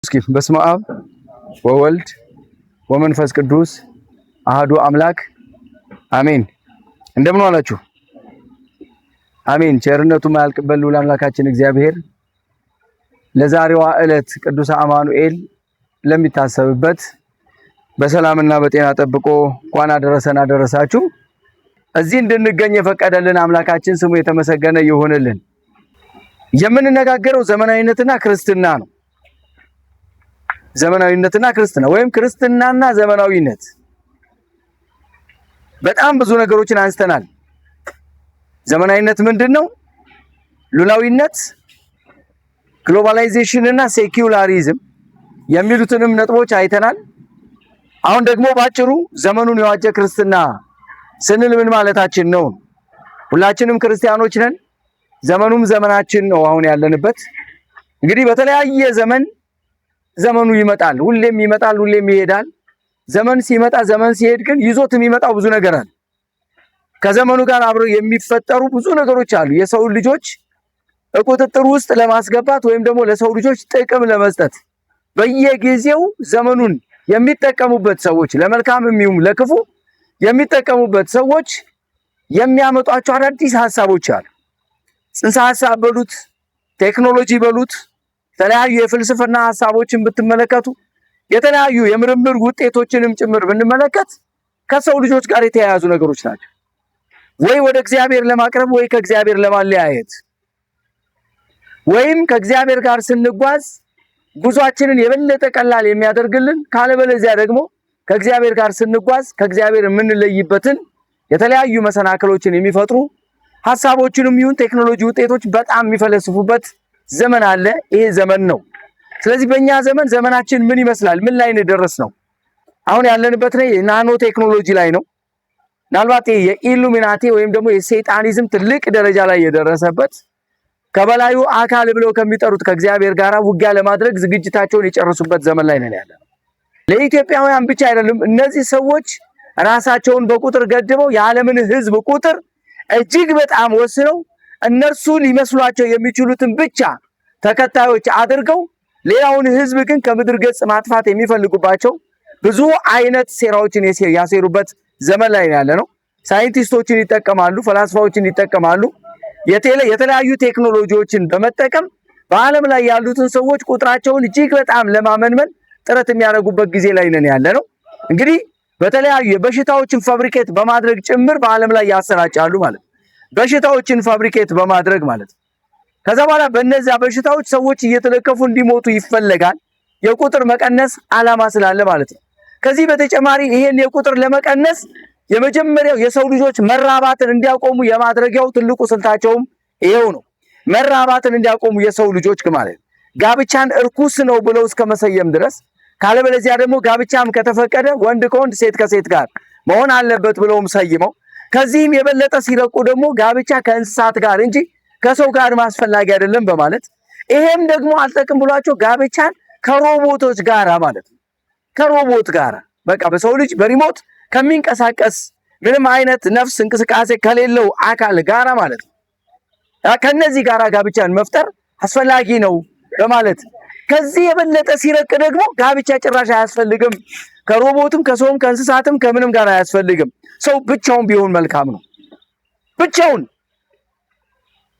እስኪ በስመ አብ ወወልድ ወመንፈስ ቅዱስ አሐዱ አምላክ አሜን። እንደምን ዋላችሁ? አሜን። ቸርነቱ ማያልቅበት ልዑል አምላካችን እግዚአብሔር ለዛሬዋ ዕለት ቅዱስ አማኑኤል ለሚታሰብበት በሰላምና በጤና ጠብቆ እንኳን አደረሰን አደረሳችሁ። እዚህ እንድንገኝ የፈቀደልን አምላካችን ስሙ የተመሰገነ ይሁንልን። የምንነጋገረው ዘመናዊነትና ክርስትና ነው። ዘመናዊነትና ክርስትና ወይም ክርስትናና ዘመናዊነት በጣም ብዙ ነገሮችን አንስተናል። ዘመናዊነት ምንድነው? ሉላዊነት፣ ግሎባላይዜሽን እና ሴኩላሪዝም የሚሉትንም ነጥቦች አይተናል። አሁን ደግሞ ባጭሩ ዘመኑን የዋጀ ክርስትና ስንል ምን ማለታችን ነው? ሁላችንም ክርስቲያኖች ነን። ዘመኑም ዘመናችን ነው አሁን ያለንበት። እንግዲህ በተለያየ ዘመኑ ይመጣል፣ ሁሌም ይመጣል፣ ሁሌም ይሄዳል። ዘመን ሲመጣ ዘመን ሲሄድ ግን ይዞት የሚመጣው ብዙ ነገር አለ። ከዘመኑ ጋር አብረው የሚፈጠሩ ብዙ ነገሮች አሉ። የሰው ልጆች ቁጥጥር ውስጥ ለማስገባት ወይም ደግሞ ለሰው ልጆች ጥቅም ለመስጠት በየጊዜው ዘመኑን የሚጠቀሙበት ሰዎች ለመልካምም ይሁን ለክፉ የሚጠቀሙበት ሰዎች የሚያመጧቸው አዳዲስ ሐሳቦች አሉ። ጽንሰ ሐሳብ በሉት፣ ቴክኖሎጂ በሉት፣ የተለያዩ የፍልስፍና ሐሳቦችን ብትመለከቱ፣ የተለያዩ የምርምር ውጤቶችንም ጭምር ብንመለከት ከሰው ልጆች ጋር የተያያዙ ነገሮች ናቸው። ወይ ወደ እግዚአብሔር ለማቅረብ ወይ ከእግዚአብሔር ለማለያየት፣ ወይም ከእግዚአብሔር ጋር ስንጓዝ ጉዟችንን የበለጠ ቀላል የሚያደርግልን፣ ካለበለዚያ ደግሞ ከእግዚአብሔር ጋር ስንጓዝ ከእግዚአብሔር የምንለይበትን የተለያዩ መሰናክሎችን የሚፈጥሩ ሐሳቦችንም ይሁን ቴክኖሎጂ ውጤቶች በጣም የሚፈለስፉበት ዘመን አለ። ይሄ ዘመን ነው። ስለዚህ በእኛ ዘመናችን ምን ይመስላል? ምን ላይ ነው? አሁን ያለንበት ነው የናኖ ቴክኖሎጂ ላይ ነው። ምናልባት የኢሉሚናቲ ወይም ደግሞ የሰይጣኒዝም ትልቅ ደረጃ ላይ የደረሰበት ከበላዩ አካል ብለው ከሚጠሩት ከእግዚአብሔር ጋር ውጊያ ለማድረግ ዝግጅታቸውን የጨረሱበት ዘመን ላይ ነን ያለነው። ለኢትዮጵያውያን ብቻ አይደለም። እነዚህ ሰዎች ራሳቸውን በቁጥር ገድበው የዓለምን ሕዝብ ቁጥር እጅግ በጣም ወስነው እነርሱ ሊመስሏቸው የሚችሉትን ብቻ ተከታዮች አድርገው ሌላውን ሕዝብ ግን ከምድር ገጽ ማጥፋት የሚፈልጉባቸው ብዙ አይነት ሴራዎችን ያሴሩበት ዘመን ላይ ያለነው። ሳይንቲስቶችን ይጠቀማሉ፣ ፈላስፋዎችን ይጠቀማሉ። የተለያዩ ቴክኖሎጂዎችን በመጠቀም በዓለም ላይ ያሉትን ሰዎች ቁጥራቸውን እጅግ በጣም ለማመንመን ጥረት የሚያደርጉበት ጊዜ ላይ ነን ያለነው። እንግዲህ በተለያዩ በሽታዎችን ፋብሪኬት በማድረግ ጭምር በዓለም ላይ ያሰራጫሉ ማለት ነው። በሽታዎችን ፋብሪኬት በማድረግ ማለት ነው። ከዛ በኋላ በእነዚያ በሽታዎች ሰዎች እየተለከፉ እንዲሞቱ ይፈለጋል። የቁጥር መቀነስ ዓላማ ስላለ ማለት ነው። ከዚህ በተጨማሪ ይሄን የቁጥር ለመቀነስ የመጀመሪያው የሰው ልጆች መራባትን እንዲያቆሙ የማድረጊያው ትልቁ ስልታቸውም ይሄው ነው። መራባትን እንዲያቆሙ የሰው ልጆች ማለት ጋብቻን እርኩስ ነው ብለው እስከ መሰየም ድረስ፣ ካለበለዚያ ደግሞ ጋብቻም ከተፈቀደ ወንድ ከወንድ ሴት ከሴት ጋር መሆን አለበት ብለውም ሰይመው፣ ከዚህም የበለጠ ሲረቁ ደግሞ ጋብቻ ከእንስሳት ጋር እንጂ ከሰው ጋር ማስፈላጊ አይደለም በማለት ይሄም ደግሞ አልጠቅም ብሏቸው ጋብቻን ከሮቦቶች ጋር ማለት ነው። ከሮቦት ጋር በቃ በሰው ልጅ በሪሞት ከሚንቀሳቀስ ምንም አይነት ነፍስ እንቅስቃሴ ከሌለው አካል ጋር ማለት ነው። ከነዚህ ጋር ጋብቻን መፍጠር አስፈላጊ ነው በማለት ከዚህ የበለጠ ሲረቅ ደግሞ ጋብቻ ጭራሽ አያስፈልግም፣ ከሮቦትም ከሰውም ከእንስሳትም ከምንም ጋር አያስፈልግም፣ ሰው ብቻውን ቢሆን መልካም ነው። ብቻውን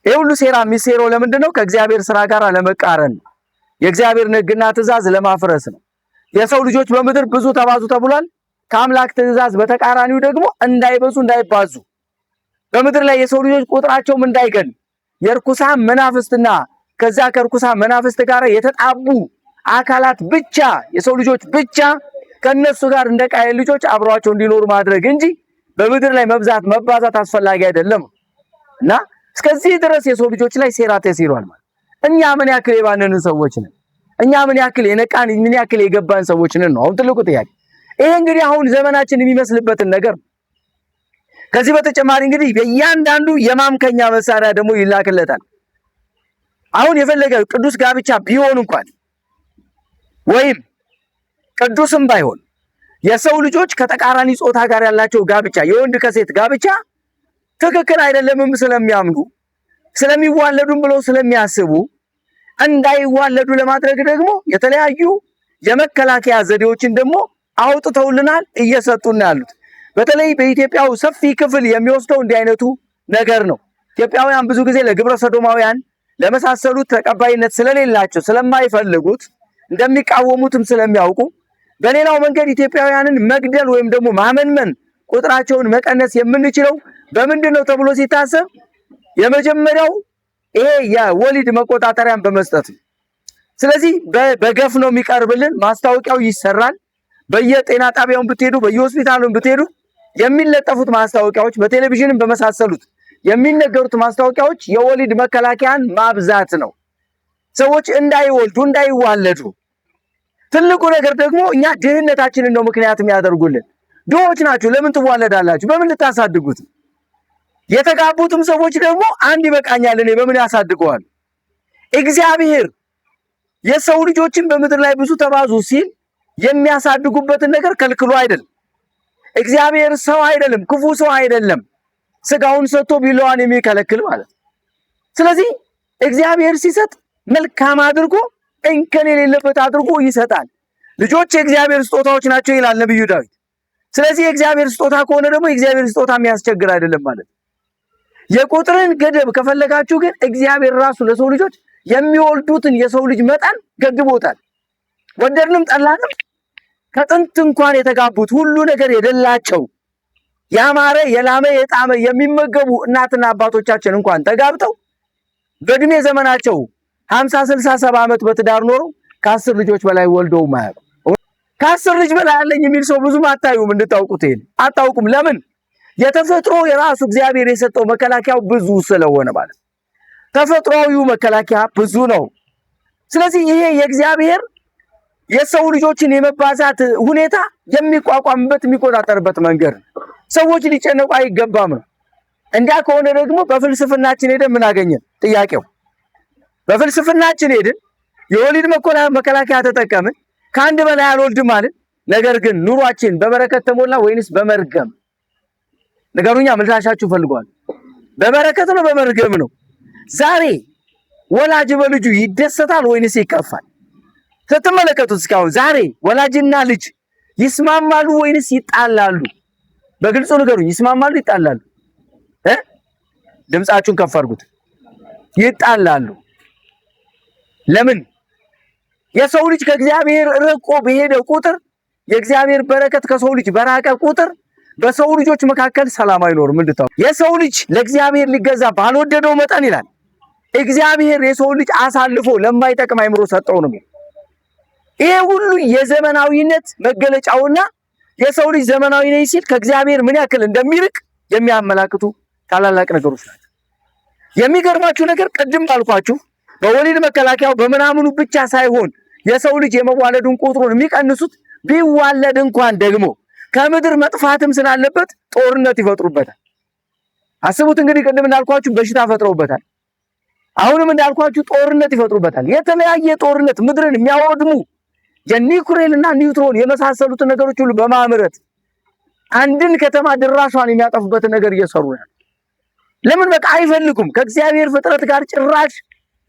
የሁሉ ሴራ የሚሰራው ለምንድን ነው? ከእግዚአብሔር ስራ ጋር ለመቃረን ነው። የእግዚአብሔር ሕግና ትእዛዝ ለማፍረስ ነው። የሰው ልጆች በምድር ብዙ ተባዙ ተብሏል። ከአምላክ ትእዛዝ በተቃራኒው ደግሞ እንዳይበዙ እንዳይባዙ፣ በምድር ላይ የሰው ልጆች ቁጥራቸውም እንዳይገን የርኩሳን መናፍስትና ከዛ ከርኩሳን መናፍስት ጋር የተጣቡ አካላት ብቻ የሰው ልጆች ብቻ ከነሱ ጋር እንደ ቃየል ልጆች አብረዋቸው እንዲኖሩ ማድረግ እንጂ በምድር ላይ መባዛት አስፈላጊ አይደለም እና እስከዚህ ድረስ የሰው ልጆች ላይ ሴራ ተሲሯል ማለት። እኛ ምን ያክል የባነንን ሰዎች ነን? እኛ ምን ያክል የነቃን ምን ያክል የገባን ሰዎች ነን ነው አሁን ትልቁ ጥያቄ። ይሄ እንግዲህ አሁን ዘመናችን የሚመስልበትን ነገር። ከዚህ በተጨማሪ እንግዲህ በእያንዳንዱ የማምከኛ መሳሪያ ደግሞ ይላክለታል። አሁን የፈለገ ቅዱስ ጋብቻ ቢሆን እንኳን ወይም ቅዱስም ባይሆን የሰው ልጆች ከተቃራኒ ጾታ ጋር ያላቸው ጋብቻ የወንድ ከሴት ጋብቻ ትክክል አይደለምም ስለሚያምኑ ስለሚዋለዱም ብለው ስለሚያስቡ እንዳይዋለዱ ለማድረግ ደግሞ የተለያዩ የመከላከያ ዘዴዎችን ደግሞ አውጥተውልናል፣ እየሰጡን ያሉት። በተለይ በኢትዮጵያው ሰፊ ክፍል የሚወስደው እንዲህ አይነቱ ነገር ነው። ኢትዮጵያውያን ብዙ ጊዜ ለግብረ ሰዶማውያን ለመሳሰሉት ተቀባይነት ስለሌላቸው ስለማይፈልጉት እንደሚቃወሙትም ስለሚያውቁ በሌላው መንገድ ኢትዮጵያውያንን መግደል ወይም ደግሞ ማመንመን ቁጥራቸውን መቀነስ የምንችለው በምንድነው ተብሎ ሲታሰብ የመጀመሪያው ይሄ የወሊድ መቆጣጠሪያን በመስጠት ነው። ስለዚህ በገፍ ነው የሚቀርብልን። ማስታወቂያው ይሰራል። በየጤና ጣቢያውን ብትሄዱ፣ በየሆስፒታሉን ብትሄዱ የሚለጠፉት ማስታወቂያዎች፣ በቴሌቪዥንም በመሳሰሉት የሚነገሩት ማስታወቂያዎች የወሊድ መከላከያን ማብዛት ነው። ሰዎች እንዳይወልዱ እንዳይዋለዱ። ትልቁ ነገር ደግሞ እኛ ድህነታችንን ነው ምክንያት የሚያደርጉልን። ድሆች ናችሁ፣ ለምን ትዋለዳላችሁ? በምን ልታሳድጉት? የተጋቡትም ሰዎች ደግሞ አንድ ይበቃኛል እኔ በምን ያሳድገዋል? እግዚአብሔር የሰው ልጆችን በምድር ላይ ብዙ ተባዙ ሲል የሚያሳድጉበትን ነገር ከልክሎ አይደለም። እግዚአብሔር ሰው አይደለም፣ ክፉ ሰው አይደለም፣ ስጋውን ሰጥቶ ቢላዋን የሚከለክል ማለት። ስለዚህ እግዚአብሔር ሲሰጥ መልካም አድርጎ እንከን የሌለበት አድርጎ ይሰጣል። ልጆች የእግዚአብሔር ስጦታዎች ናቸው ይላል ነብዩ ዳዊት። ስለዚህ የእግዚአብሔር ስጦታ ከሆነ ደግሞ የእግዚአብሔር ስጦታ የሚያስቸግር አይደለም ማለት። የቁጥርን ገደብ ከፈለጋችሁ ግን እግዚአብሔር ራሱ ለሰው ልጆች የሚወልዱትን የሰው ልጅ መጠን ገድቦታል። ወደድንም ጠላንም ከጥንት እንኳን የተጋቡት ሁሉ ነገር የደላቸው ያማረ የላመ የጣመ የሚመገቡ እናትና አባቶቻችን እንኳን ተጋብተው በእድሜ ዘመናቸው 50 60 70 ዓመት በትዳር ኖረው ከ10 ልጆች በላይ ወልደው ማያውቁ። ከ10 ልጅ በላይ አለኝ የሚል ሰው ብዙም አታዩም። እንድታውቁት ይሄን አታውቁም። ለምን? የተፈጥሮ የራሱ እግዚአብሔር የሰጠው መከላከያው ብዙ ስለሆነ ማለት። ተፈጥሯዊው መከላከያ ብዙ ነው። ስለዚህ ይሄ የእግዚአብሔር የሰው ልጆችን የመባዛት ሁኔታ የሚቋቋምበት የሚቆጣጠርበት መንገድ ነው። ሰዎች ሊጨነቁ አይገባም ነው። እንዲያ ከሆነ ደግሞ በፍልስፍናችን ሄደን ምን አገኘን? ጥያቄው በፍልስፍናችን ሄደን የወሊድ መከላከያ ተጠቀምን፣ ከአንድ በላይ አልወልድም ማለት። ነገር ግን ኑሯችን በበረከት ተሞላ ወይንስ በመርገም? ነገሩኛ ምላሻችሁ ፈልጓል። በበረከት ነው በመርገም ነው? ዛሬ ወላጅ በልጁ ይደሰታል ወይንስ ይከፋል? ስትመለከቱት እስካሁን ዛሬ ወላጅና ልጅ ይስማማሉ ወይንስ ይጣላሉ? በግልጹ ንገሩኝ። ይስማማሉ ይጣላሉ? ድምጻችሁን ከፍ አድርጉት። ይጣላሉ። ለምን? የሰው ልጅ ከእግዚአብሔር ርቆ በሄደ ቁጥር፣ የእግዚአብሔር በረከት ከሰው ልጅ በራቀ ቁጥር በሰው ልጆች መካከል ሰላም አይኖርም። እንድታው የሰው ልጅ ለእግዚአብሔር ሊገዛ ባልወደደው መጠን ይላል እግዚአብሔር የሰው ልጅ አሳልፎ ለማይጠቅም አይምሮ ሰጠው ነው። ይሄ ሁሉ የዘመናዊነት መገለጫውና የሰው ልጅ ዘመናዊ ነኝ ሲል ከእግዚአብሔር ምን ያክል እንደሚርቅ የሚያመላክቱ ታላላቅ ነገሮች ናቸው። የሚገርማችሁ ነገር ቅድም ባልኳችሁ በወሊድ መከላከያው በምናምኑ ብቻ ሳይሆን የሰው ልጅ የመዋለዱን ቁጥሩን የሚቀንሱት ቢዋለድ እንኳን ደግሞ ከምድር መጥፋትም ስላለበት ጦርነት ይፈጥሩበታል። አስቡት እንግዲህ ቅድም እንዳልኳችሁ በሽታ ፈጥረውበታል። አሁንም እንዳልኳችሁ ጦርነት ይፈጥሩበታል። የተለያየ ጦርነት ምድርን የሚያወድሙ የኒውክሌርና ኒውትሮን የመሳሰሉትን ነገሮች ሁሉ በማምረት አንድን ከተማ ድራሿን የሚያጠፉበትን ነገር እየሰሩ ነው። ለምን? በቃ አይፈልጉም። ከእግዚአብሔር ፍጥረት ጋር ጭራሽ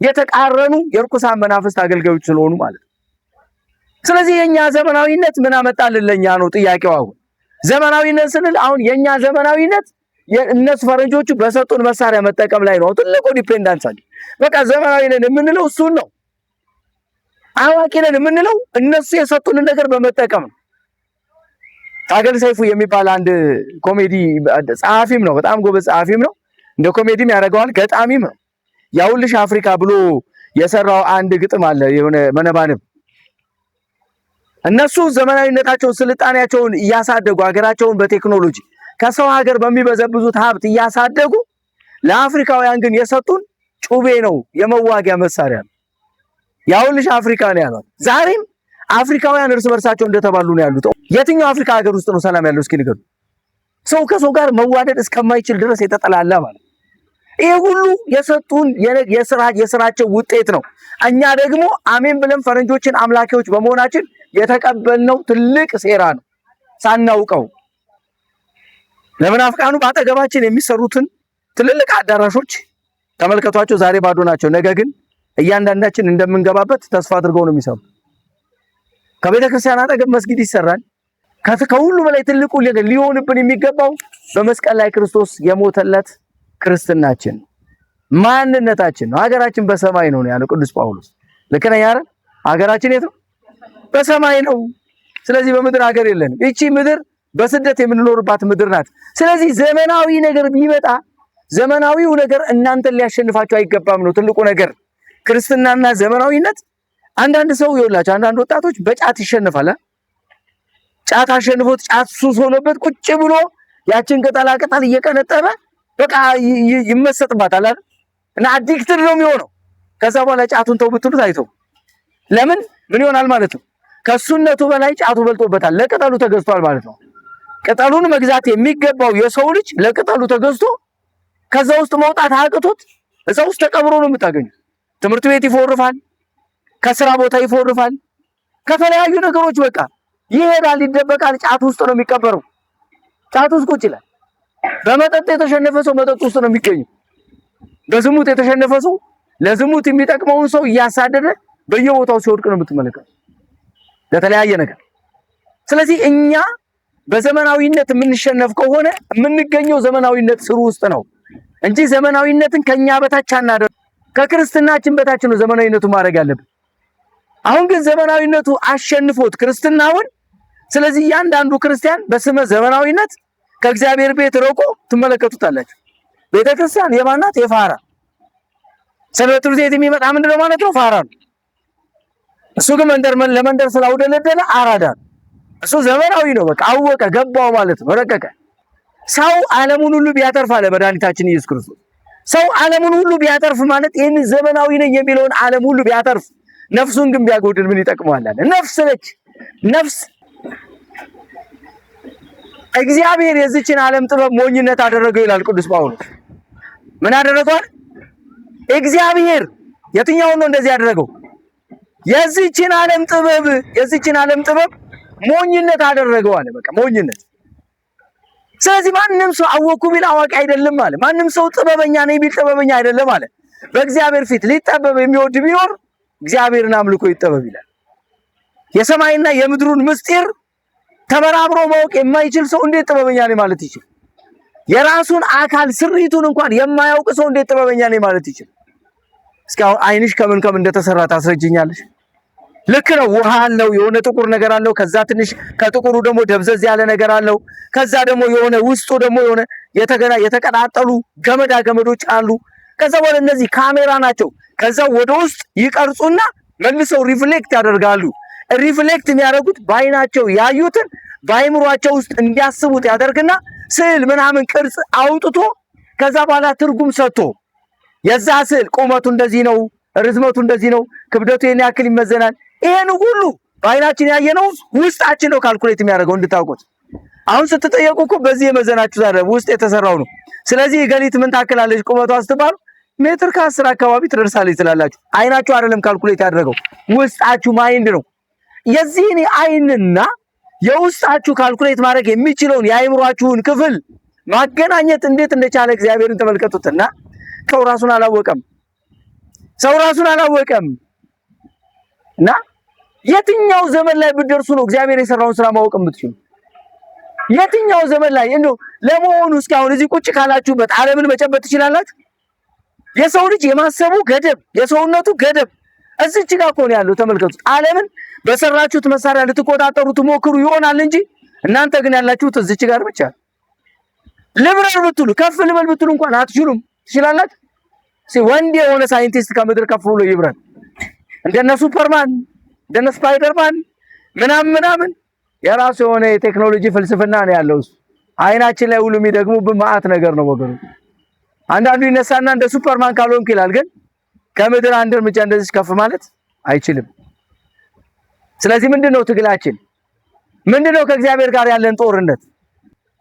የተቃረኑ የርኩሳን መናፍስት አገልጋዮች ስለሆኑ ማለት ነው። ስለዚህ የኛ ዘመናዊነት ምን አመጣልን ለኛ ነው ጥያቄው። አሁን ዘመናዊነት ስንል አሁን የኛ ዘመናዊነት እነሱ ፈረንጆቹ በሰጡን መሳሪያ መጠቀም ላይ ነው ትልቁ ዲፔንዳንስ አለ። በቃ ዘመናዊ ነን የምንለው እሱን ነው። አዋቂ ነን የምንለው እነሱ የሰጡን ነገር በመጠቀም ነው። ታገል ሰይፉ የሚባል አንድ ኮሜዲ ጸሐፊም ነው፣ በጣም ጎበዝ ጸሐፊም ነው። እንደ ኮሜዲም ያደርገዋል፣ ገጣሚም ነው። ያውልሽ አፍሪካ ብሎ የሰራው አንድ ግጥም አለ የሆነ መነባንብ። እነሱ ዘመናዊነታቸውን ስልጣኔያቸውን እያሳደጉ ሀገራቸውን በቴክኖሎጂ ከሰው ሀገር በሚበዘብዙት ሀብት እያሳደጉ ለአፍሪካውያን ግን የሰጡን ጩቤ ነው፣ የመዋጊያ መሳሪያ ነው። ያውልሽ አፍሪካ ነው ያለው። ዛሬም አፍሪካውያን እርስ በርሳቸው እንደተባሉ ነው ያሉት። የትኛው አፍሪካ ሀገር ውስጥ ነው ሰላም ያለው? እስኪ ንገሩ። ሰው ከሰው ጋር መዋደድ እስከማይችል ድረስ የተጠላላ ማለት። ይሄ ሁሉ የሰጡን የስራቸው ውጤት ነው። እኛ ደግሞ አሜን ብለን ፈረንጆችን አምላኪዎች በመሆናችን የተቀበልነው ትልቅ ሴራ ነው ሳናውቀው። ለምናፍቃኑ በአጠገባችን የሚሰሩትን ትልልቅ አዳራሾች ተመልከቷቸው። ዛሬ ባዶ ናቸው፣ ነገ ግን እያንዳንዳችን እንደምንገባበት ተስፋ አድርገው ነው የሚሰሩ። ከቤተክርስቲያን አጠገብ መስጊድ ይሰራል። ከሁሉ በላይ ትልቁ ሊሆንብን የሚገባው በመስቀል ላይ ክርስቶስ የሞተለት ክርስትናችን ማንነታችን ነው። ሀገራችን በሰማይ ነው ያለው ቅዱስ ጳውሎስ። ልክ ነኝ አይደል? ሀገራችን የት ነው? በሰማይ ነው። ስለዚህ በምድር ሀገር የለንም። እቺ ምድር በስደት የምንኖርባት ምድር ናት። ስለዚህ ዘመናዊ ነገር ቢመጣ ዘመናዊው ነገር እናንተን ሊያሸንፋችሁ አይገባም ነው ትልቁ ነገር። ክርስትናና ዘመናዊነት አንዳንድ ሰው ይኸውላችሁ፣ አንዳንድ ወጣቶች በጫት ይሸነፋል። ጫት አሸንፎት ጫት ሱስ ሆኖበት ቁጭ ብሎ ያችን ቅጠላ ቅጠል እየቀነጠበ በቃ ይመሰጥባታል አይደል? እና አዲክትድ ነው የሚሆነው። ከዛ በኋላ ጫቱን ተው ብትሉት አይተው። ለምን ምን ይሆናል ማለት ነው? ከሱነቱ በላይ ጫቱ በልጦበታል። ለቅጠሉ ተገዝቷል ማለት ነው። ቅጠሉን መግዛት የሚገባው የሰው ልጅ ለቅጠሉ ተገዝቶ ከዛ ውስጥ መውጣት አቅቶት እዛ ውስጥ ተቀብሮ ነው የምታገኙት። ትምህርት ቤት ይፎርፋል፣ ከስራ ቦታ ይፎርፋል፣ ከተለያዩ ነገሮች በቃ ይሄዳል፣ ይደበቃል። ጫቱ ውስጥ ነው የሚቀበረው። ጫቱ ውስጥ ቁጭ ይላል። በመጠጥ የተሸነፈ ሰው መጠጥ ውስጥ ነው የሚገኘው። በዝሙት የተሸነፈ ሰው ለዝሙት የሚጠቅመውን ሰው እያሳደደ በየቦታው ሲወድቅ ነው የምትመለከቱት ለተለያየ ነገር። ስለዚህ እኛ በዘመናዊነት የምንሸነፍ ከሆነ የምንገኘው ዘመናዊነት ስሩ ውስጥ ነው እንጂ ዘመናዊነትን ከኛ በታች አናደርግ። ከክርስትናችን በታች ነው ዘመናዊነቱ ማድረግ ያለብን። አሁን ግን ዘመናዊነቱ አሸንፎት ክርስትናውን። ስለዚህ እያንዳንዱ ክርስቲያን በስመ ዘመናዊነት ከእግዚአብሔር ቤት ርቆ ትመለከቱታላችሁ። ቤተክርስቲያን የማናት? የፋራ ሰንበት ትምህርት ቤት የሚመጣ ምንድነው ማለት ነው? ፋራ ነው። እሱ ግን ለመንደር ስላውደለደለ አራዳ ነው። እሱ ዘመናዊ ነው። በቃ አወቀ፣ ገባው ማለት ነው፣ ረቀቀ። ሰው ዓለሙን ሁሉ ቢያተርፍ አለ መድኃኒታችን ኢየሱስ ክርስቶስ። ሰው ዓለሙን ሁሉ ቢያተርፍ ማለት ይህን ዘመናዊ ነኝ የሚለውን ዓለም ሁሉ ቢያተርፍ ነፍሱን ግን ቢያጎድል ምን ይጠቅመዋል? ነፍስ ነች። ነፍስ እግዚአብሔር የዚችን ዓለም ጥበብ ሞኝነት አደረገው ይላል ቅዱስ ጳውሎስ። ምን አደረገው? እግዚአብሔር የትኛውን ነው እንደዚህ ያደረገው? የዚችን ዓለም ጥበብ ሞኝነት አደረገው አለ። በቃ ሞኝነት። ስለዚህ ማንም ሰው አወኩ ቢል አዋቂ አይደለም አለ። ማንም ሰው ጥበበኛ ነኝ ቢል ጥበበኛ አይደለም አለ። በእግዚአብሔር ፊት ሊጠበብ የሚወድ ቢኖር እግዚአብሔርን አምልኮ ይጠበብ ይላል። የሰማይና የምድሩን ምስጢር ተመራምሮ ማወቅ የማይችል ሰው እንዴት ጥበበኛ ነኝ ማለት ይችላል? የራሱን አካል ስሪቱን እንኳን የማያውቅ ሰው እንዴት ጥበበኛ ነኝ ማለት ይችላል? እስኪ አሁን ዓይንሽ ከምን እንደተሰራ ታስረጅኛለሽ? ልክ ነው። ውሃ አለው፣ የሆነ ጥቁር ነገር አለው። ከዛ ትንሽ ከጥቁሩ ደግሞ ደብዘዝ ያለ ነገር አለው። ከዛ ደግሞ የሆነ ውስጡ ደግሞ የሆነ የተቀጣጠሉ ገመዶች አሉ። ከዛ በኋላ እነዚህ ካሜራ ናቸው። ከዛ ወደ ውስጥ ይቀርጹና መልሰው ሪፍሌክት ያደርጋሉ። ሪፍሌክት የሚያደርጉት በዓይናቸው ያዩትን በአይምሯቸው ውስጥ እንዲያስቡት ያደርግና ስዕል ምናምን ቅርጽ አውጥቶ ከዛ በኋላ ትርጉም ሰጥቶ የዛ ስዕል ቁመቱ እንደዚህ ነው፣ ርዝመቱ እንደዚህ ነው፣ ክብደቱ ይሄን ያክል ይመዘናል። ይሄን ሁሉ በዓይናችን ያየነው ውስጣችን ነው ካልኩሌት የሚያደርገው እንድታውቁት። አሁን ስትጠየቁ እኮ በዚህ የመዘናችሁ ዛሬ ውስጥ የተሰራው ነው። ስለዚህ ገሊት ምን ታክላለች ቁመቷ ስትባሉ ሜትር ከ10 አካባቢ ትደርሳለች ትላላችሁ። ዓይናችሁ አይደለም ካልኩሌት ያደረገው ውስጣችሁ ማይንድ ነው። የዚህን ዓይንና የውስጣችሁ ካልኩሌት ማድረግ የሚችለውን የአይምሯችሁን ክፍል ማገናኘት እንዴት እንደቻለ እግዚአብሔርን ተመልከቱትና ሰው ራሱን አላወቀም። እና የትኛው ዘመን ላይ ብትደርሱ ነው እግዚአብሔር የሰራውን ስራ ማወቅ የምትችሉ? የትኛው ዘመን ላይ እንደው ለመሆኑ እስካሁን እዚህ ቁጭ ካላችሁበት ዓለምን መጨበጥ ትችላላችሁ? የሰው ልጅ የማሰቡ ገደብ፣ የሰውነቱ ገደብ እዚች ጋር እኮ ነው ያለው። ተመልከቱት። ዓለምን በሰራችሁት መሳሪያ ልትቆጣጠሩ ትሞክሩ ይሆናል እንጂ እናንተ ግን ያላችሁት እዚች ጋር ብቻ። ልብረር ብትሉ ከፍ ልበል ብትሉ እንኳን አትችሉም። ትችላላችሁ? ወንድ የሆነ ሳይንቲስት ከምድር ከፍ ብሎ ይብረር እንደነ ሱፐርማን እንደነ ስፓይደርማን ምናምን የራሱ የሆነ የቴክኖሎጂ ፍልስፍና ነው ያለው። ዓይናችን ላይ ሁሉ የሚደግሙብን መዓት ነገር ነው ወገኑ። አንዳንዱ ይነሳና እንደ ሱፐርማን ካልሆንክ ይላል፣ ግን ከምድር አንድ እርምጃ እንደዚህ ከፍ ማለት አይችልም። ስለዚህ ምንድነው ትግላችን? ምንድነው ከእግዚአብሔር ጋር ያለን ጦርነት?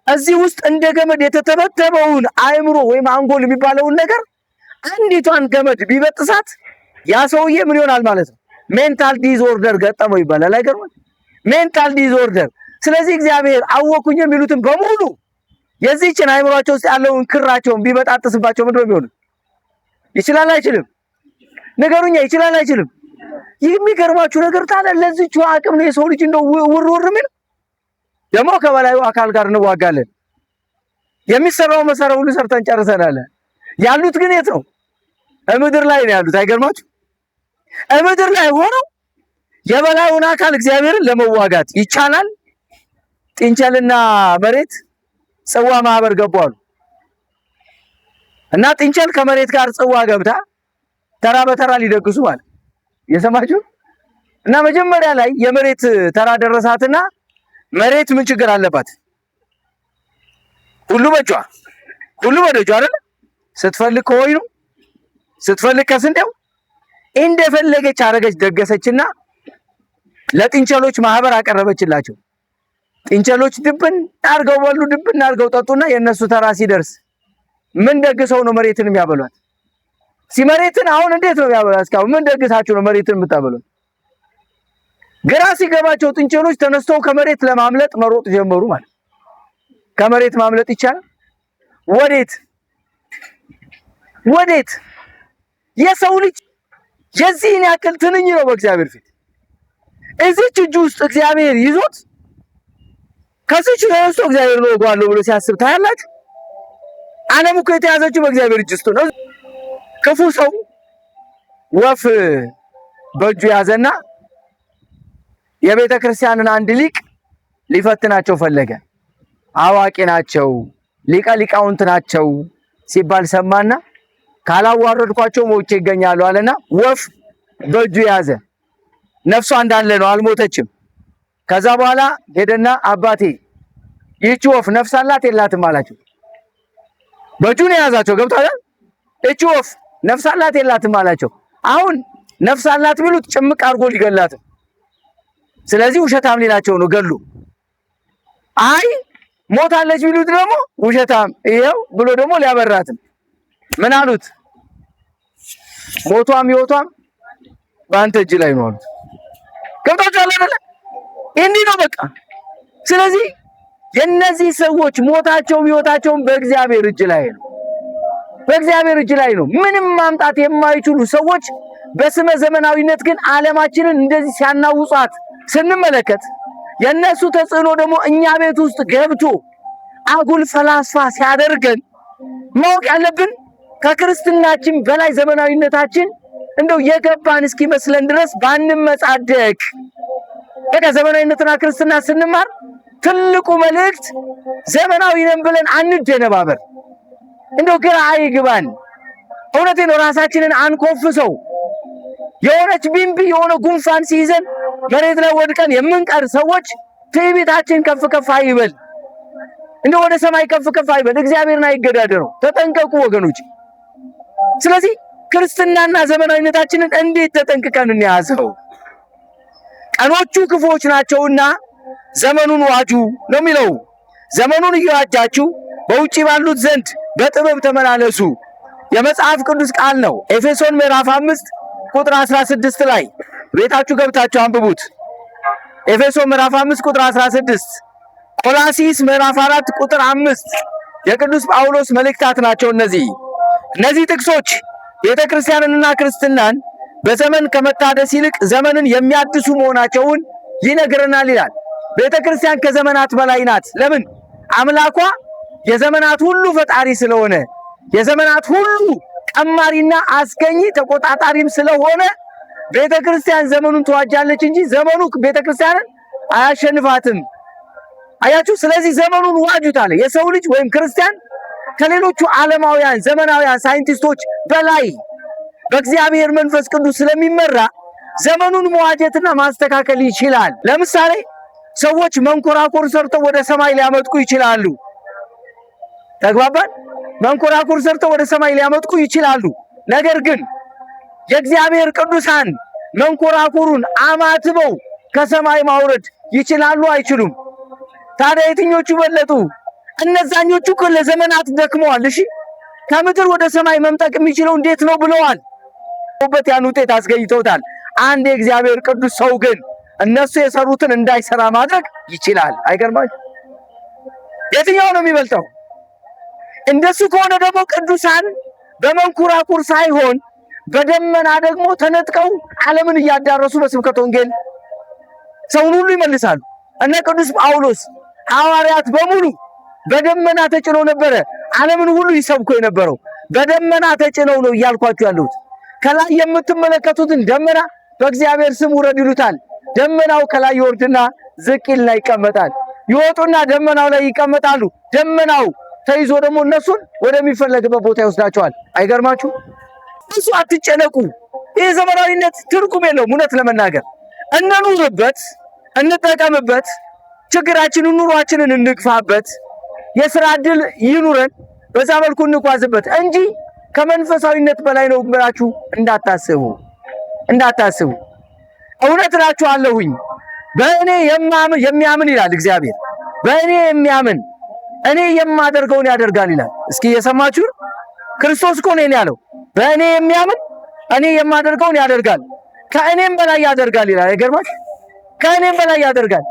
እዚህ ውስጥ እንደ ገመድ የተተበተበውን አእምሮ ወይም አንጎል የሚባለውን ነገር አንዲቷን ገመድ ቢበጥሳት ያ ሰውዬ ምን ይሆናል ማለት ነው? ሜንታል ዲስኦርደር ገጠመው ይባላል። አይገርምም? ሜንታል ዲስኦርደር። ስለዚህ እግዚአብሔር አወኩኝ የሚሉትን በሙሉ የዚህችን አእምሯቸው ውስጥ ያለውን ክራቸውን ቢበጣጥስባቸው ምንድነው የሚሆነው? ይችላል አይችልም? ነገሩኛ ይችላል አይችልም? የሚገርማችሁ ነገር ታዲያ ለዚህች አቅም ነው የሰው ልጅ እንደው ውር ምን ደግሞ ከበላዩ አካል ጋር እንዋጋለን። የሚሰራው መሰረው ሁሉ ሰርተን ጨርሰናል። ያሉት ግን የት ነው? ምድር ላይ ነው ያሉት። አይገርማችሁ? ምድር ላይ ሆነው የበላዩን አካል እግዚአብሔርን ለመዋጋት ይቻላል። ጥንቸልና መሬት ጽዋ ማህበር ገቡ አሉ እና ጥንቸል ከመሬት ጋር ጽዋ ገብታ ተራ በተራ ሊደግሱ ማለት የሰማችሁ እና መጀመሪያ ላይ የመሬት ተራ ደረሳትና መሬት ምን ችግር አለባት? ሁሉ በጇ ሁሉ በደጇ አይደል? ስትፈልግ ከወይኑ ስትፈልግ ከስንዴው እንደፈለገች አረገች፣ ደገሰችና ለጥንቸሎች ማህበር አቀረበችላቸው። ጥንቸሎች ድብን አርገው በሉ፣ ድብን አርገው ጠጡና የነሱ ተራ ሲደርስ ምን ደግሰው ነው መሬትን የሚያበሏት? ሲመሬትን አሁን እንዴት ነው የሚያበሏት? እስካሁን ምን ደግሳችሁ ነው መሬትን የምታበሏት? ግራ ሲገባቸው ጥንቸሎች ተነስተው ከመሬት ለማምለጥ መሮጥ ጀመሩ። ማለት ከመሬት ማምለጥ ይቻላል? ወዴት? የሰው ልጅ የዚህን ያክል ትንኝ ነው በእግዚአብሔር ፊት። እዚች እጁ ውስጥ እግዚአብሔር ይዞት ከዚች ተነስቶ እግዚአብሔር ነው ወጓለሁ ብሎ ሲያስብ ታያላችሁ። ዓለም እኮ የተያዘችው በእግዚአብሔር እጅ ውስጥ ነው። ክፉ ሰው ወፍ በእጁ ያዘና የቤተ ክርስቲያንን አንድ ሊቅ ሊፈትናቸው ፈለገ። አዋቂ ናቸው፣ ሊቀ ሊቃውንት ናቸው ሲባል ሰማና ካላዋረድኳቸው ሞቼ ይገኛሉ አለና ወፍ በእጁ ያዘ። ነፍሷ እንዳለ ነው፣ አልሞተችም። ከዛ በኋላ ሄደና አባቴ ይህች ወፍ ነፍስ አላት የላትም አላቸው። በእጁ ነው የያዛቸው። ገብቷል? እቺ ወፍ ነፍስ አላት የላትም አላቸው። አሁን ነፍስ አላት ቢሉት ጭምቅ አድርጎ ሊገላት፣ ስለዚህ ውሸታም ሊላቸው ነው ገሉ። አይ ሞታለች ቢሉት ደግሞ ውሸታም ይሄው ብሎ ደግሞ ሊያበራትም ምን አሉት? ሞቷም ህይወቷም በአንተ እጅ ላይ ነው አሉት። ገብቷችኋል አይደል? እንዲህ ነው በቃ። ስለዚህ የነዚህ ሰዎች ሞታቸውም ህይወታቸውም በእግዚአብሔር እጅ ላይ ነው፣ በእግዚአብሔር እጅ ላይ ነው። ምንም ማምጣት የማይችሉ ሰዎች በስመ ዘመናዊነት ግን ዓለማችንን እንደዚህ ሲያናውጻት ስንመለከት የነሱ ተጽዕኖ ደግሞ እኛ ቤት ውስጥ ገብቶ አጉል ፈላስፋ ሲያደርገን ማወቅ ያለብን ከክርስትናችን በላይ ዘመናዊነታችን እንደው የገባን እስኪመስለን ድረስ ባንመጻደቅ። በቃ ዘመናዊነትና ክርስትና ስንማር ትልቁ መልእክት ዘመናዊ ነን ብለን አንደነባበር። እንደው ግራ አይግባን። እውነቴን ነው። ራሳችንን አንኮፍሰው። የሆነች ቢምቢ የሆነ ጉንፋን ሲይዘን መሬት ላይ ወድቀን የምንቀር ሰዎች ትዕቢታችን ከፍ ከፍ አይበል፣ እንደው ወደ ሰማይ ከፍ ከፍ አይበል። እግዚአብሔርን አይገዳደረው። ተጠንቀቁ ወገኖች። ስለዚህ ክርስትናና ዘመናዊነታችንን እንዴት ተጠንቅቀን እንያዘው? ቀኖቹ ክፉዎች ናቸውና ዘመኑን ዋጁ ነው የሚለው። ዘመኑን እየዋጃችሁ በውጪ ባሉት ዘንድ በጥበብ ተመላለሱ የመጽሐፍ ቅዱስ ቃል ነው። ኤፌሶን ምዕራፍ 5 ቁጥር 16 ላይ ቤታችሁ ገብታችሁ አንብቡት። ኤፌሶን ምዕራፍ 5 ቁጥር 16፣ ቆላሲስ ምዕራፍ 4 ቁጥር 5 የቅዱስ ጳውሎስ መልእክታት ናቸው። እነዚህ ጥቅሶች ቤተክርስቲያንንና ክርስትናን በዘመን ከመታደስ ይልቅ ዘመንን የሚያድሱ መሆናቸውን ይነግረናል ይላል። ቤተክርስቲያን ከዘመናት በላይ ናት። ለምን? አምላኳ የዘመናት ሁሉ ፈጣሪ ስለሆነ፣ የዘመናት ሁሉ ቀማሪና አስገኚ ተቆጣጣሪም ስለሆነ ቤተክርስቲያን ዘመኑን ተዋጃለች እንጂ ዘመኑ ቤተክርስቲያንን አያሸንፋትም። አያችሁ? ስለዚህ ዘመኑን ዋጁት አለ። የሰው ልጅ ወይም ክርስቲያን ከሌሎቹ ዓለማውያን ዘመናውያን ሳይንቲስቶች በላይ በእግዚአብሔር መንፈስ ቅዱስ ስለሚመራ ዘመኑን መዋጀትና ማስተካከል ይችላል። ለምሳሌ ሰዎች መንኮራኩር ሰርተው ወደ ሰማይ ሊያመጥቁ ይችላሉ። ተግባባን? መንኮራኩር ሰርተው ወደ ሰማይ ሊያመጥቁ ይችላሉ። ነገር ግን የእግዚአብሔር ቅዱሳን መንኮራኩሩን አማትበው ከሰማይ ማውረድ ይችላሉ? አይችሉም? ታዲያ የትኞቹ በለጡ? እነዛኞቹ እኮ ለዘመናት ደክመዋል። እሺ ከምድር ወደ ሰማይ መምጠቅ የሚችለው እንዴት ነው ብለዋል። ያን ውጤት አስገኝተውታል። አንድ የእግዚአብሔር ቅዱስ ሰው ግን እነሱ የሰሩትን እንዳይሰራ ማድረግ ይችላል። አይገርማችሁ? የትኛው ነው የሚበልጠው? እንደሱ ከሆነ ደግሞ ቅዱሳን በመንኮራኩር ሳይሆን በደመና ደግሞ ተነጥቀው ዓለምን እያዳረሱ በስብከተ ወንጌል ሰውን ሁሉ ይመልሳሉ። እነ ቅዱስ ጳውሎስ ሐዋርያት በሙሉ በደመና ተጭነው ነበረ ዓለምን ሁሉ ይሰብኩ የነበረው። በደመና ተጭነው ነው እያልኳችሁ ያለሁት። ከላይ የምትመለከቱትን ደመና በእግዚአብሔር ስም ውረድ ይሉታል። ደመናው ከላይ ይወርድና ዝቅ ይልና ይቀመጣል። ይወጡና ደመናው ላይ ይቀመጣሉ። ደመናው ተይዞ ደግሞ እነሱን ወደሚፈለግበት ቦታ ይወስዳቸዋል። አይገርማችሁ? ብዙ አትጨነቁ። ይህ ዘመናዊነት ትርጉም የለውም። እውነት ለመናገር እንኑርበት፣ እንጠቀምበት፣ ችግራችንን ኑሯችንን እንግፋበት፣ የሥራ ዕድል ይኑረን፣ በዛ መልኩ እንጓዝበት እንጂ ከመንፈሳዊነት በላይ ነው ብላችሁ እንዳታስቡ። እውነት እላችኋለሁኝ በእኔ የሚያምን ይላል እግዚአብሔር። በእኔ የሚያምን እኔ የማደርገውን ያደርጋል ይላል። እስኪ የሰማችሁ ክርስቶስ እኮ ነው ያለው። በእኔ የሚያምን እኔ የማደርገውን ያደርጋል፣ ከእኔም በላይ ያደርጋል ይላል። አይገርማችሁ? ከእኔም በላይ ያደርጋል።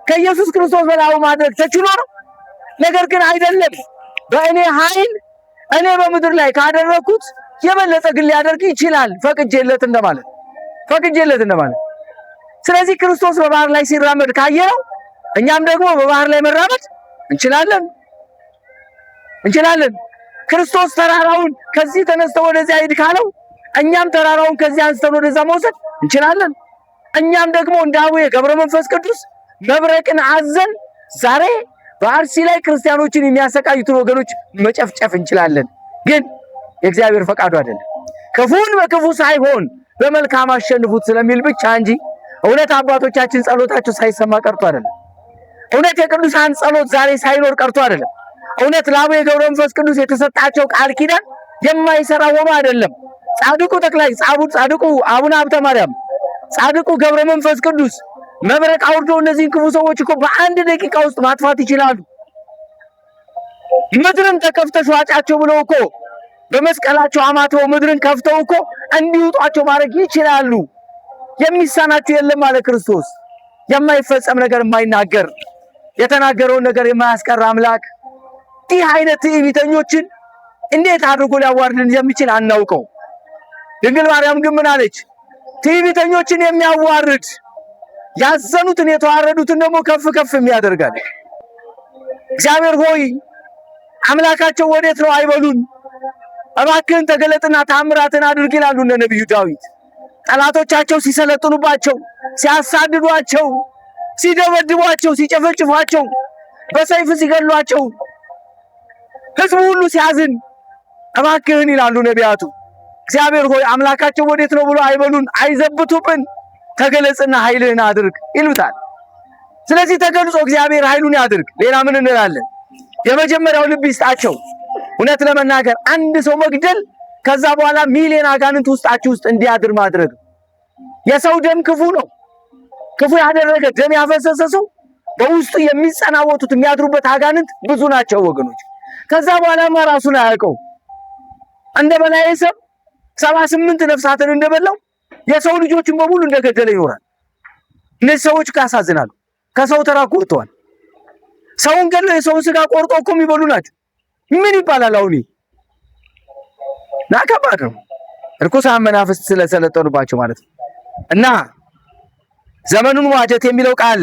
ከኢየሱስ ክርስቶስ በላይ ማድረግ ተችሎ ነው? ነገር ግን አይደለም። በእኔ ኃይል እኔ በምድር ላይ ካደረኩት የበለጠ ግን ሊያደርግ ይችላል። ፈቅጄለት እንደማለት። ስለዚህ ክርስቶስ በባህር ላይ ሲራመድ ካየነው እኛም ደግሞ በባህር ላይ መራመድ እንችላለን። ክርስቶስ ተራራውን ከዚህ ተነስተው ወደዚያ ሂድ ካለው እኛም ተራራውን ከዚህ አንስተን ወደዛ መውሰድ እንችላለን። እኛም ደግሞ እንደ አቡነ ገብረ መንፈስ ቅዱስ መብረቅን አዘን ዛሬ በአርሲ ላይ ክርስቲያኖችን የሚያሰቃዩትን ወገኖች መጨፍጨፍ እንችላለን። ግን የእግዚአብሔር ፈቃዱ አይደለም። ክፉን በክፉ ሳይሆን በመልካም አሸንፉት ስለሚል ብቻ እንጂ እውነት አባቶቻችን ጸሎታቸው ሳይሰማ ቀርቶ አይደለም። እውነት የቅዱሳን ጸሎት ዛሬ ሳይኖር ቀርቶ አይደለም። እውነት ለአቡነ ገብረ መንፈስ ቅዱስ የተሰጣቸው ቃል ኪዳን የማይሰራ ሆኖ አይደለም። ጻድቁ አቡነ ሀብተ ማርያም፣ ጻድቁ ገብረ መንፈስ ቅዱስ መብረቅ አውርደው እነዚህን ክፉ ሰዎች እኮ በአንድ ደቂቃ ውስጥ ማጥፋት ይችላሉ። ምድርን ተከፍተሽ ዋጫቸው ብለው እኮ በመስቀላቸው አማተው ምድርን ከፍተው እኮ እንዲውጧቸው ማድረግ ይችላሉ። የሚሳናቸው የለም አለ ክርስቶስ። የማይፈጸም ነገር የማይናገር የተናገረውን ነገር የማያስቀር አምላክ ይህ አይነት ትዕቢተኞችን እንዴት አድርጎ ሊያዋርድን የሚችል አናውቀው። ድንግል ማርያም ግን ምን አለች? ትዕቢተኞችን የሚያዋርድ ያዘኑትን የተዋረዱትን ደግሞ ከፍ ከፍ የሚያደርጋል። እግዚአብሔር ሆይ አምላካቸው ወዴት ነው አይበሉን፣ እባክህን ተገለጥና ታምራትን አድርግ ይላሉ እነ ነቢዩ ዳዊት። ጠላቶቻቸው ሲሰለጥኑባቸው፣ ሲያሳድዷቸው፣ ሲደበድቧቸው፣ ሲጨፈጭፏቸው፣ በሰይፍ ሲገሏቸው፣ ሕዝቡ ሁሉ ሲያዝን እባክህን ይላሉ ነቢያቱ። እግዚአብሔር ሆይ አምላካቸው ወዴት ነው ብሎ አይበሉን፣ አይዘብቱብን፣ ተገለጽና ኃይልህን አድርግ ይሉታል። ስለዚህ ተገልጾ እግዚአብሔር ኃይሉን ያድርግ። ሌላ ምን እንላለን? የመጀመሪያው ልብ ይስጣቸው። እውነት ለመናገር አንድ ሰው መግደል ከዛ በኋላ ሚሊዮን አጋንንት ውስጣችሁ ውስጥ እንዲያድር ማድረግ። የሰው ደም ክፉ ነው። ክፉ ያደረገ ደም ያፈሰሰ ሰው በውስጡ የሚጸናወቱት የሚያድሩበት አጋንንት ብዙ ናቸው ወገኖች። ከዛ በኋላማ ራሱን አያውቀው። እንደ በላይ ሰብ 78 ነፍሳትን እንደበላው የሰው ልጆችን በሙሉ እንደገደለ ይኖራል። እነዚህ ሰዎች ያሳዝናሉ። ከሰው ተራ ቆርጠዋል። ሰውን ገለው የሰውን ስጋ ቆርጦ እኮ የሚበሉ ናቸው። ምን ይባላል አሁን? ናከባድ ነው። ርኩሳን መናፍስት ስለሰለጠኑባቸው ማለት ነው። እና ዘመኑን ዋጀት የሚለው ቃል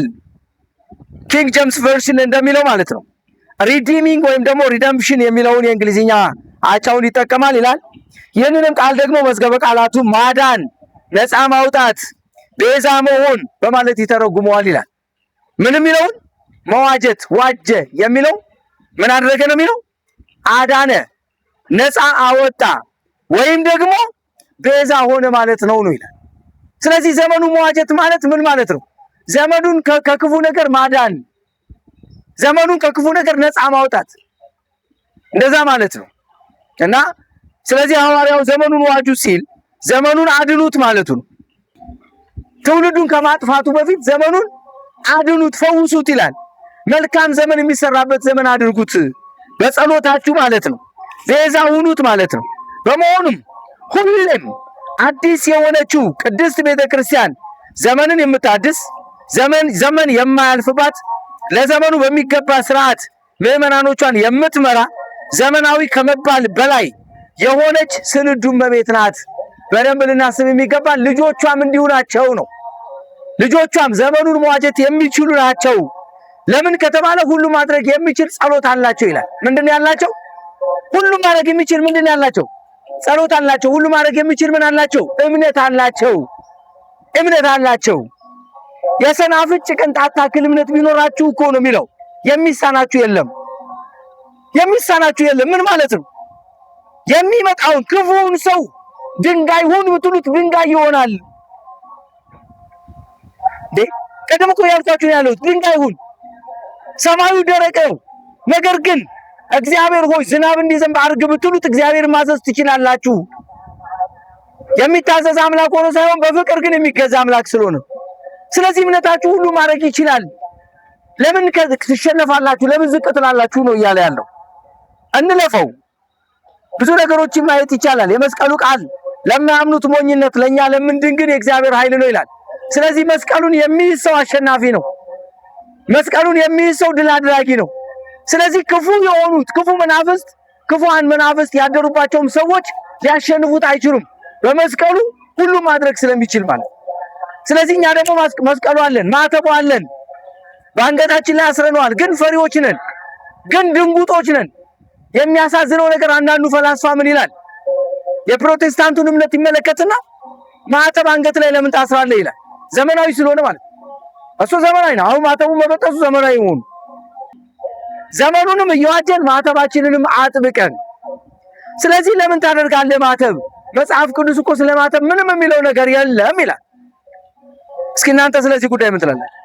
ኪንግ ጄምስ ቨርሽን እንደሚለው ማለት ነው ሪዲሚንግ ወይም ደግሞ ሪደምፕሽን የሚለውን የእንግሊዝኛ አቻውን ይጠቀማል ይላል። ይህንንም ቃል ደግሞ መዝገበ ቃላቱ ማዳን፣ ነፃ ማውጣት፣ ቤዛ መሆን በማለት ይተረጉመዋል ይላል። ምን የሚለውን መዋጀት ዋጀ የሚለው ምን አደረገ ነው የሚለው አዳነ፣ ነፃ አወጣ ወይም ደግሞ ቤዛ ሆነ ማለት ነው ይላል። ስለዚህ ዘመኑ መዋጀት ማለት ምን ማለት ነው? ዘመኑን ከክፉ ነገር ማዳን፣ ዘመኑን ከክፉ ነገር ነፃ ማውጣት እንደዛ ማለት ነው። እና ስለዚህ ሐዋርያው ዘመኑን ዋጁ ሲል ዘመኑን አድኑት ማለቱ ነው። ትውልዱን ከማጥፋቱ በፊት ዘመኑን አድኑት፣ ፈውሱት ይላል። መልካም ዘመን የሚሰራበት ዘመን አድርጉት በጸሎታችሁ ማለት ነው። ቤዛ ሁኑት ማለት ነው። በመሆኑም ሁሌም አዲስ የሆነችው ቅድስት ቤተክርስቲያን ዘመንን የምታድስ ዘመን የማያልፍባት ለዘመኑ በሚገባ ስርዓት ምዕመናኖቿን የምትመራ ዘመናዊ ከመባል በላይ የሆነች ስንዱ እመቤት ናት። በደንብ ልናስብ የሚገባን ልጆቿም እንዲሁ ናቸው ነው። ልጆቿም ዘመኑን መዋጀት የሚችሉ ናቸው። ለምን ከተባለ ሁሉ ማድረግ የሚችል ጸሎት አላቸው ይላል። ምንድነው ያላቸው? ሁሉ ማድረግ የሚችል ምንድነው ያላቸው? ጸሎት አላቸው። ሁሉ ማድረግ የሚችል ምን አላቸው? እምነት አላቸው። እምነት አላቸው። የሰናፍጭ ቅንጣት ታክል እምነት ቢኖራችሁ እኮ ነው የሚለው የሚሳናችሁ የለም። የሚሳናችሁ የለም ምን ማለት ነው? የሚመጣውን ክፉውን ሰው ድንጋይ ሁን ብትሉት ድንጋይ ይሆናል። ቀደም እኮ ያልኳችሁ ያለው ድንጋይ ሁን፣ ሰማዩ ደረቅ ነው። ነገር ግን እግዚአብሔር ሆይ ዝናብ እንዲዘንብ አድርግ ብትሉት እግዚአብሔር ማዘዝ ትችላላችሁ። የሚታዘዝ አምላክ ሆኖ ሳይሆን በፍቅር ግን የሚገዛ አምላክ ስለሆነ፣ ስለዚህ እምነታችሁ ሁሉ ማድረግ ይችላል። ለምን ትሸነፋላችሁ? ለምን ዝቅ ትላላችሁ ነው እያለ ያለው። እንለፈው። ብዙ ነገሮችን ማየት ይቻላል። የመስቀሉ ቃል ለማያምኑት ሞኝነት፣ ለኛ ለምንድን ግን የእግዚአብሔር ኃይል ነው ይላል። ስለዚህ መስቀሉን የሚይዝ ሰው አሸናፊ ነው። መስቀሉን የሚይዝ ሰው ድል አድራጊ ነው። ስለዚህ ክፉ የሆኑት ክፉ መናፍስት ያደሩባቸውም ሰዎች ሊያሸንፉት አይችሉም፣ በመስቀሉ ሁሉ ማድረግ ስለሚችል ማለት። ስለዚህ እኛ ደግሞ መስቀሉ አለን፣ ማተቡ አለን፣ በአንገታችን ላይ አስረነዋል። ግን ፈሪዎች ነን፣ ግን ድንጉጦች ነን። የሚያሳዝነው ነገር አንዳንዱ ፈላስፋ ምን ይላል? የፕሮቴስታንቱን እምነት ይመለከትና ማተብ አንገት ላይ ለምን ታስራለህ ይላል። ዘመናዊ ስለሆነ ማለት እሱ ዘመናዊ ነው። አሁን ማተቡ መበጠሱ ዘመናዊ ሆኑ። ዘመኑንም እየዋጀን ማተባችንንም አጥብቀን። ስለዚህ ለምን ታደርጋለህ ማተብ? መጽሐፍ ቅዱስ እኮ ስለ ማተብ ምንም የሚለው ነገር የለም ይላል። እስኪ እናንተ ስለዚህ ጉዳይ ምን ትላላችሁ?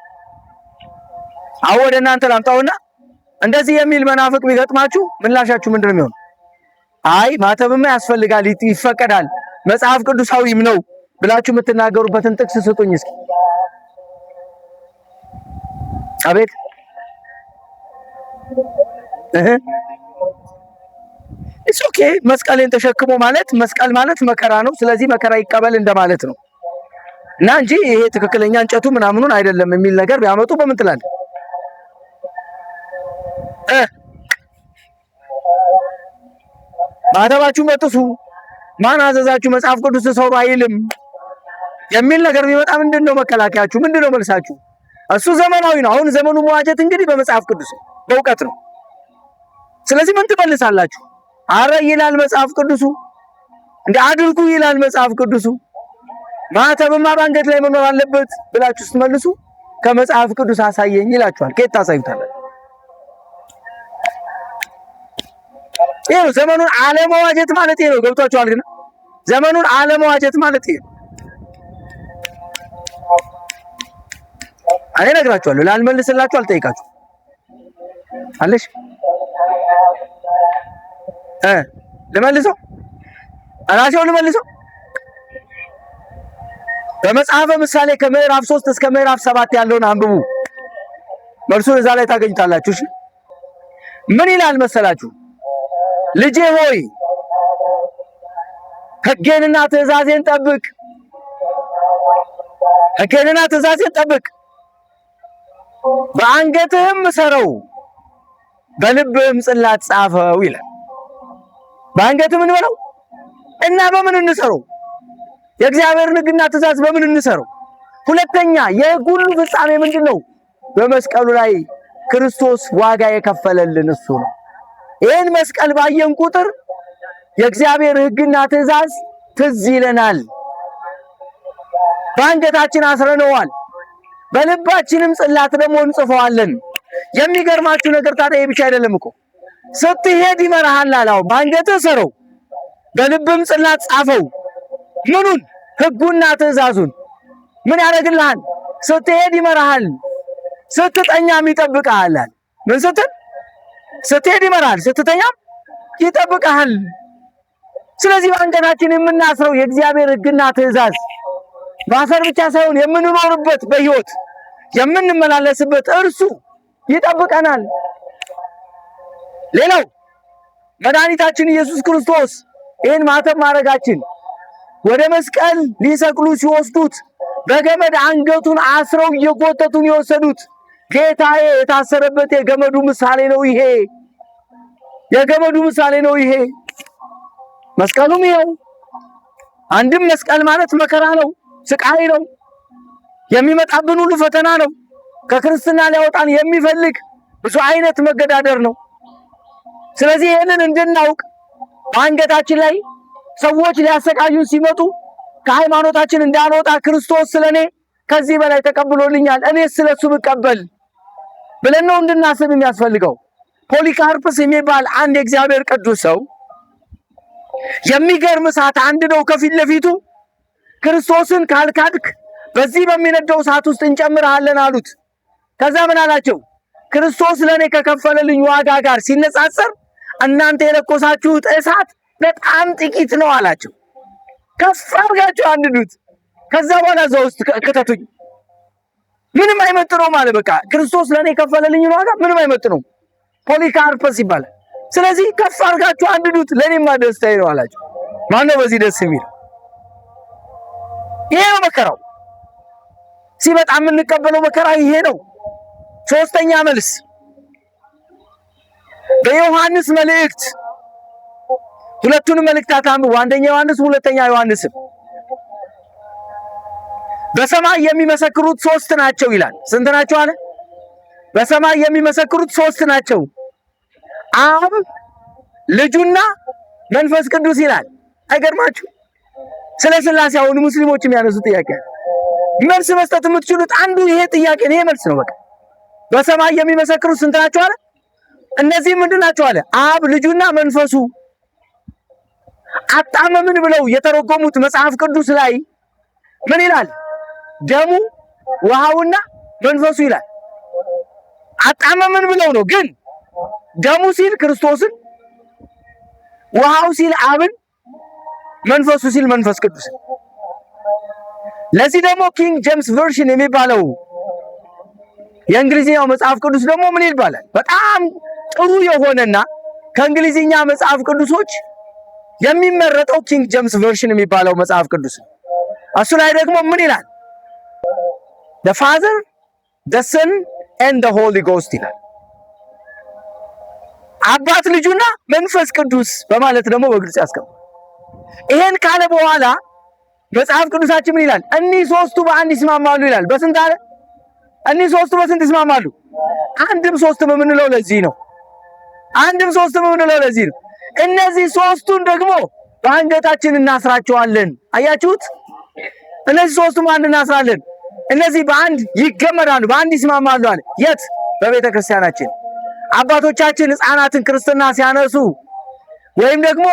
አሁን ወደ እናንተ ላምጣውና እንደዚህ የሚል መናፍቅ ቢገጥማችሁ ምላሻችሁ ምንድን ነው የሚሆነው? አይ ማተብማ ያስፈልጋል፣ ይፈቀዳል፣ መጽሐፍ ቅዱሳዊም ነው ብላችሁ የምትናገሩበትን ጥቅስ ስጡኝ እስኪ። አቤት ኦኬ። መስቀልን ተሸክሞ ማለት መስቀል ማለት መከራ ነው። ስለዚህ መከራ ይቀበል እንደማለት ነው እና እንጂ ይሄ ትክክለኛ እንጨቱ ምናምኑን አይደለም የሚል ነገር ቢያመጡ በምን ትላለህ? ማተባችሁን በጥሱ፣ ማን አዘዛችሁ? መጽሐፍ ቅዱስ ሰሩ አይልም የሚል ነገር ቢመጣ ምንድነው መከላከያችሁ? ምንድነው መልሳችሁ? እሱ ዘመናዊ ነው። አሁን ዘመኑ መዋጀት እንግዲህ በመጽሐፍ ቅዱስ በእውቀት ነው። ስለዚህ ምን ትመልሳላችሁ? አረ ይላል መጽሐፍ ቅዱሱ፣ እንደ አድርጉ ይላል መጽሐፍ ቅዱሱ፣ ማተብማ በአንገት ላይ መኖር አለበት ብላችሁ ስትመልሱ ከመጽሐፍ ቅዱስ አሳየኝ ይላችኋል። ከየት ታሳዩታላችሁ? ይሄ ነው ዘመኑን አለመዋጀት ማለት ይሄ ነው። ገብቷችኋል? ግን ዘመኑን አለመዋጀት ማለት ይሄ ነው። እኔ እነግራችኋለሁ። ላልመልስላችሁ አልጠይቃችሁ አለሽ ልመልሰው እራሴው ልመልሰው። በመጽሐፈ ምሳሌ ከምዕራፍ 3 እስከ ምዕራፍ 7 ያለውን አንብቡ። መልሱን እዛ ላይ ታገኙታላችሁ። እሺ ምን ይላል መሰላችሁ? ልጄ ሆይ ሕጌንና ትእዛዜን ጠብቅ፣ ሕጌንና ትእዛዜን ጠብቅ፣ በአንገትህም ሰረው፣ በልብህም ጽላት ጻፈው ይላል። በአንገትህ ምን በለው እና በምን እንሰረው? የእግዚአብሔርን ሕግና ትእዛዝ በምን እንሰረው? ሁለተኛ የሕግ ሁሉ ፍጻሜ ምንድነው? በመስቀሉ ላይ ክርስቶስ ዋጋ የከፈለልን እሱ ነው። ይህን መስቀል ባየን ቁጥር የእግዚአብሔር ሕግና ትእዛዝ ትዝ ይለናል። በአንገታችን አስረነዋል፣ በልባችንም ጽላት ደግሞ እንጽፈዋለን። የሚገርማችሁ ነገር ታዲያ ይህ ብቻ አይደለም እኮ ስትሄድ ይመራሃል አላው። በአንገትህ ሰረው፣ በልብም ጽላት ጻፈው። ምኑን? ሕጉና ትእዛዙን። ምን ያደርግልሃል? ስትሄድ ይመራሃል፣ ስትተኛም ይጠብቅሃል። ምን ስትል? ስትሄድ ይመራሃል፣ ስትተኛም ይጠብቅሃል። ስለዚህ በአንገታችን የምናስረው የእግዚአብሔር ሕግና ትእዛዝ ማሰር ብቻ ሳይሆን የምንኖርበት በሕይወት የምንመላለስበት እርሱ ይጠብቀናል። ሌላው መድኃኒታችን ኢየሱስ ክርስቶስ ይህን ማተብ ማድረጋችን ወደ መስቀል ሊሰቅሉ ሲወስዱት በገመድ አንገቱን አስረው እየጎተቱን የወሰዱት ጌታዬ የታሰረበት የገመዱ ምሳሌ ነው ይሄ። የገመዱ ምሳሌ ነው ይሄ። መስቀሉም ይሄው አንድም መስቀል ማለት መከራ ነው፣ ስቃይ ነው፣ የሚመጣብን ሁሉ ፈተና ነው። ከክርስትና ሊያወጣን የሚፈልግ ብዙ አይነት መገዳደር ነው። ስለዚህ ይህንን እንድናውቅ በአንገታችን ላይ ሰዎች ሊያሰቃዩን ሲመጡ ከሃይማኖታችን እንዳንወጣ ክርስቶስ ስለኔ ከዚህ በላይ ተቀብሎልኛል፣ እኔ ስለሱ ብቀበል ብለን ነው እንድናስብ የሚያስፈልገው። ፖሊካርፕስ የሚባል አንድ የእግዚአብሔር ቅዱስ ሰው የሚገርም እሳት አንድደው ከፊት ለፊቱ ክርስቶስን ካልካድክ በዚህ በሚነደው እሳት ውስጥ እንጨምርሃለን አሉት። ከዛ ምን አላቸው? ክርስቶስ ለኔ ከከፈለልኝ ዋጋ ጋር ሲነጻጸር እናንተ የለኮሳችሁት እሳት በጣም ጥቂት ነው አላቸው። ከፍ አድርጋችሁ አንድዱት፣ ከዛ በኋላ እዛ ውስጥ ከተቱኝ። ምንም አይመጥነው ማለት በቃ ክርስቶስ ለኔ ከፈለልኝ ዋጋ ምንም አይመጥነው። ፖሊካርፐስ ይባላል። ስለዚህ ከፍ አድርጋችሁ አንድዱት፣ ለኔማ ደስታዬ ነው አላቸው። ማነው በዚህ ደስ የሚል? ይሄ ነው መከራው። ሲመጣ የምንቀበለው መከራ ይሄ ነው። ሶስተኛ መልስ በዮሐንስ መልእክት ሁለቱንም መልእክታት አንብቡ። አንደኛ ዮሐንስ፣ ሁለተኛ ዮሐንስ። በሰማይ የሚመሰክሩት ሶስት ናቸው ይላል። ስንት ናቸው አለ? በሰማይ የሚመሰክሩት ሶስት ናቸው፣ አብ፣ ልጁና መንፈስ ቅዱስ ይላል። አይገርማችሁ? ስለ ሥላሴ አሁን ሙስሊሞች የሚያነሱ ጥያቄ መልስ መስጠት የምትችሉት አንዱ ይሄ ጥያቄ ነው። ይሄ መልስ ነው በቃ። በሰማይ የሚመሰክሩት ስንት ናቸው አለ? እነዚህ ምንድን ናቸው አለ? አብ፣ ልጁና መንፈሱ። አጣመምን ብለው የተረጎሙት መጽሐፍ ቅዱስ ላይ ምን ይላል? ደሙ፣ ውሃውና መንፈሱ ይላል። አጣመምን ብለው ነው። ግን ደሙ ሲል ክርስቶስን፣ ውሃው ሲል አብን፣ መንፈሱ ሲል መንፈስ ቅዱስን። ለዚህ ደግሞ ኪንግ ጄምስ ቨርሽን የሚባለው የእንግሊዝኛው መጽሐፍ ቅዱስ ደግሞ ምን ይባላል? በጣም ጥሩ የሆነና ከእንግሊዝኛ መጽሐፍ ቅዱሶች የሚመረጠው ኪንግ ጄምስ ቨርሽን የሚባለው መጽሐፍ ቅዱስ። እሱ ላይ ደግሞ ምን ይላል? the father, the son and the holy ghost ይላል። አባት፣ ልጁና መንፈስ ቅዱስ በማለት ደግሞ በግልጽ ያስቀምጣል። ይሄን ካለ በኋላ መጽሐፍ ቅዱሳችን ምን ይላል? እኒህ ሶስቱ በአንድ ይስማማሉ ይላል። በስንት አለ? እኒህ ሶስቱ በስንት ይስማማሉ? አንድም ሶስትም የምንለው ለዚህ ነው። አንድም ሶስትም የምንለው ለዚህ ነው። እነዚህ ሶስቱን ደግሞ በአንገታችን እናስራቸዋለን። አያችሁት? እነዚህ ሶስቱም አንድ እናስራለን። እነዚህ በአንድ ይገመዳሉ፣ በአንድ ይስማማሉ አለ። የት? በቤተ ክርስቲያናችን። አባቶቻችን ሕፃናትን ክርስትና ሲያነሱ ወይም ደግሞ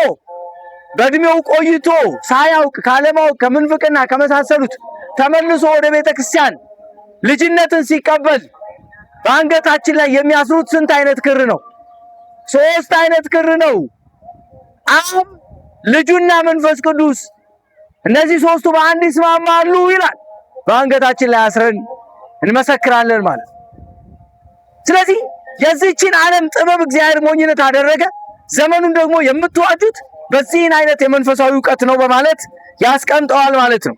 በእድሜው ቆይቶ ሳያውቅ ካለማወቅ ከምንፍቅና ከመሳሰሉት ተመልሶ ወደ ቤተ ክርስቲያን ልጅነትን ሲቀበል በአንገታችን ላይ የሚያስሩት ስንት አይነት ክር ነው? ሶስት አይነት ክር ነው። አብ፣ ልጁና መንፈስ ቅዱስ። እነዚህ ሶስቱ በአንድ ይስማማሉ ይላል። በአንገታችን ላይ አስረን እንመሰክራለን ማለት። ስለዚህ የዚህችን ዓለም ጥበብ እግዚአብሔር ሞኝነት አደረገ፣ ዘመኑን ደግሞ የምትዋጁት በዚህን አይነት የመንፈሳዊ ዕውቀት ነው በማለት ያስቀምጠዋል ማለት ነው።